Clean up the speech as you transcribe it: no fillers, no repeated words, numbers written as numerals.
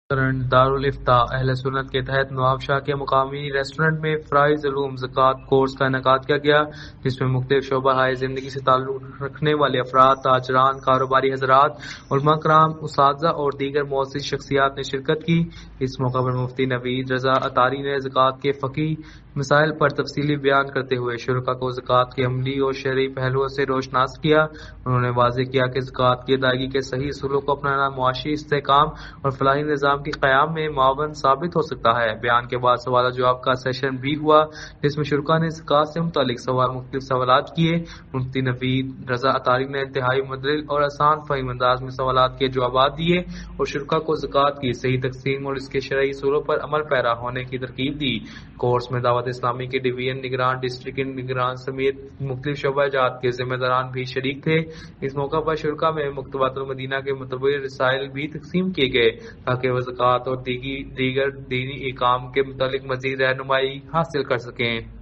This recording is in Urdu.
کرنٹ دارالفتاء اہل سنت کے تحت نواب شاہ کے مقامی ریسٹورنٹ میں فرائض علوم زکوٰۃ کورس کا انعقاد کیا گیا، جس میں مختلف شعبہ ہائے زندگی سے تعلق رکھنے والے افراد، تاجران، کاروباری حضرات، علماء کرام، اساتذہ اور دیگر معزز شخصیات نے شرکت کی۔ اس موقع پر مفتی نوید رضا اطاری نے زکوٰۃ کے فقہی مسائل پر تفصیلی بیان کرتے ہوئے شرکاء کو زکوٰۃ کے عملی اور شرعی پہلوؤں سے روشناس کیا۔ انہوں نے واضح کیا کہ زکوٰۃ کی ادائیگی کے صحیح اصولوں کو اپنانا معاشی استحکام اور فلاحی نظام کے قیام میں معاون ثابت ہو سکتا ہے۔ بیان کے بعد سوال و جواب کا سیشن بھی ہوا، جس میں شرکاء نے زکوٰۃ سے متعلق مختلف سوالات کیے۔ مفتی نوید رضا اطاری نے انتہائی مندرج اور آسان فہم انداز میں سوالات کے جوابات دیے اور شرکاء کو زکوٰۃ کی صحیح تقسیم اور اس کے شرعی اصولوں پر عمل پیرا ہونے کی ترغیب دی۔ کورس میں دعوت اسلامی کے ڈویژن نگران، ڈسٹرکٹ نگران سمیت مختلف شعبہ جات کے ذمہ داران بھی شریک تھے۔ اس موقع پر شرکاء میں مکتبۃ المدینہ کے متبر رسائل بھی تقسیم کیے گئے تاکہ وہ زکوٰۃ اور دیگر دینی احکام کے متعلق مزید رہنمائی حاصل کر سکیں۔